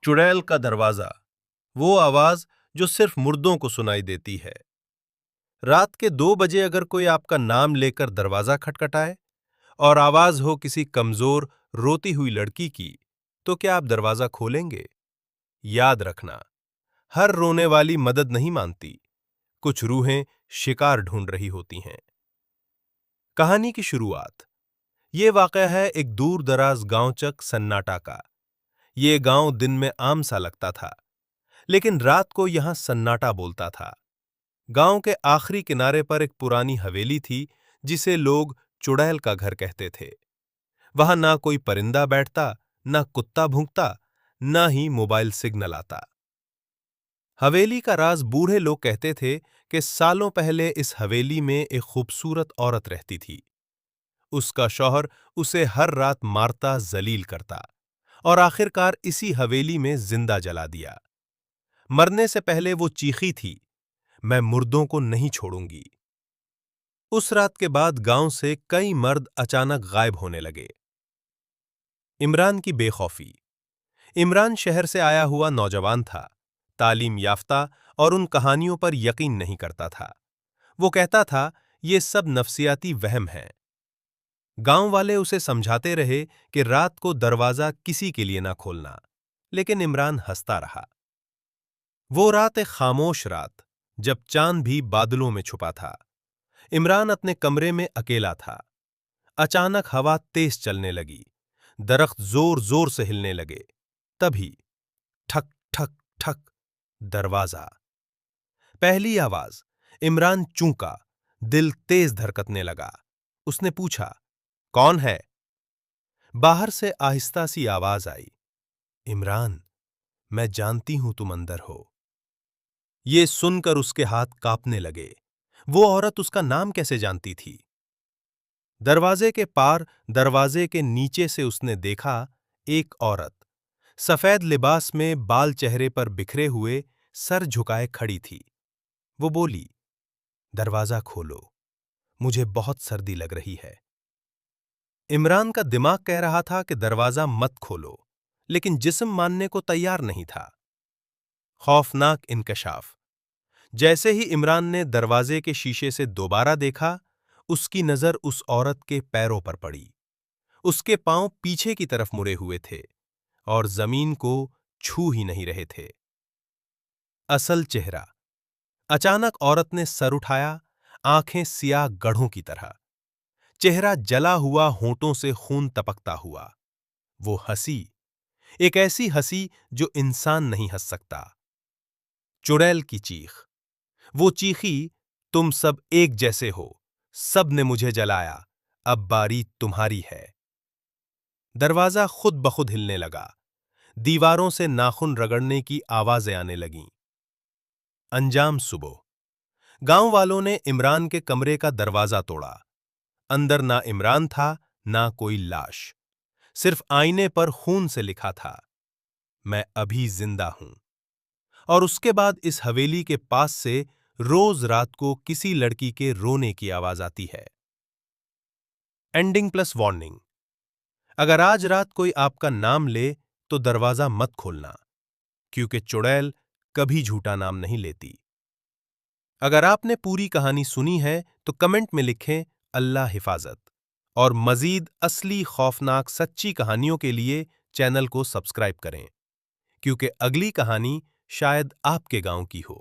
चुड़ैल का दरवाजा, वो आवाज जो सिर्फ मुर्दों को सुनाई देती है। रात के 2 बजे अगर कोई आपका नाम लेकर दरवाजा खटखटाए और आवाज हो किसी कमजोर रोती हुई लड़की की, तो क्या आप दरवाजा खोलेंगे? याद रखना, हर रोने वाली मदद नहीं मांगती। कुछ रूहें शिकार ढूंढ रही होती हैं। कहानी की शुरुआत। ये वाकया है एक दूर दराज गांवचक सन्नाटा का। ये गांव दिन में आम सा लगता था, लेकिन रात को यहां सन्नाटा बोलता था। गांव के आखिरी किनारे पर एक पुरानी हवेली थी, जिसे लोग चुड़ैल का घर कहते थे। वहां ना कोई परिंदा बैठता, ना कुत्ता भूंकता, ना ही मोबाइल सिग्नल आता। हवेली का राज बूढ़े लोग कहते थे कि सालों पहले इस हवेली में एक खूबसूरत औरत रहती थी। उसका शौहर उसे हर रात मारता, जलील करता और आखिरकार इसी हवेली में जिंदा जला दिया। मरने से पहले वो चीखी थी, मैं मुर्दों को नहीं छोड़ूंगी। उस रात के बाद गांव से कई मर्द अचानक गायब होने लगे। इमरान की बेखौफी। इमरान शहर से आया हुआ नौजवान था, तालीम याफ्ता और उन कहानियों पर यकीन नहीं करता था। वो कहता था, ये सब नफसियाती वहम है। गांव वाले उसे समझाते रहे कि रात को दरवाजा किसी के लिए ना खोलना, लेकिन इमरान हंसता रहा। वो रात एक खामोश रात, जब चांद भी बादलों में छुपा था। इमरान अपने कमरे में अकेला था। अचानक हवा तेज चलने लगी, दरख्त जोर जोर से हिलने लगे। तभी ठक ठक ठक, दरवाजा। पहली आवाज। इमरान चूका, दिल तेज धड़कने लगा। उसने पूछा, कौन है? बाहर से आहिस्ता सी आवाज आई, इमरान, मैं जानती हूं तुम अंदर हो। ये सुनकर उसके हाथ कांपने लगे। वो औरत उसका नाम कैसे जानती थी? दरवाजे के पार, दरवाजे के नीचे से उसने देखा, एक औरत सफेद लिबास में, बाल चेहरे पर बिखरे हुए, सर झुकाए खड़ी थी। वो बोली, दरवाजा खोलो, मुझे बहुत सर्दी लग रही है। इमरान का दिमाग कह रहा था कि दरवाजा मत खोलो, लेकिन जिस्म मानने को तैयार नहीं था। खौफनाक इंकशाफ। जैसे ही इमरान ने दरवाजे के शीशे से दोबारा देखा, उसकी नजर उस औरत के पैरों पर पड़ी। उसके पांव पीछे की तरफ मुड़े हुए थे और जमीन को छू ही नहीं रहे थे। असल चेहरा। अचानक औरत ने सर उठाया, आंखें सियाह गढ़ों की तरह, चेहरा जला हुआ, होंठों से खून टपकता हुआ। वो हंसी, एक ऐसी हंसी जो इंसान नहीं हंस सकता। चुड़ैल की चीख। वो चीखी, तुम सब एक जैसे हो, सब ने मुझे जलाया, अब बारी तुम्हारी है। दरवाजा खुद ब खुद हिलने लगा। दीवारों से नाखून रगड़ने की आवाजें आने लगीं। अंजाम सुबह। गांव वालों ने इमरान के कमरे का दरवाजा तोड़ा। अंदर ना इमरान था, ना कोई लाश। सिर्फ आईने पर खून से लिखा था, मैं अभी जिंदा हूं। और उसके बाद इस हवेली के पास से रोज रात को किसी लड़की के रोने की आवाज आती है। Ending plus warning. अगर आज रात कोई आपका नाम ले, तो दरवाजा मत खोलना, क्योंकि चुड़ैल कभी झूठा नाम नहीं लेती। अगर आपने पूरी कहानी सुनी है, तो कमेंट में लिखें, अल्लाह हिफाजत। और मजीद असली खौफनाक सच्ची कहानियों के लिए चैनल को सब्सक्राइब करें, क्योंकि अगली कहानी शायद आपके गांव की हो।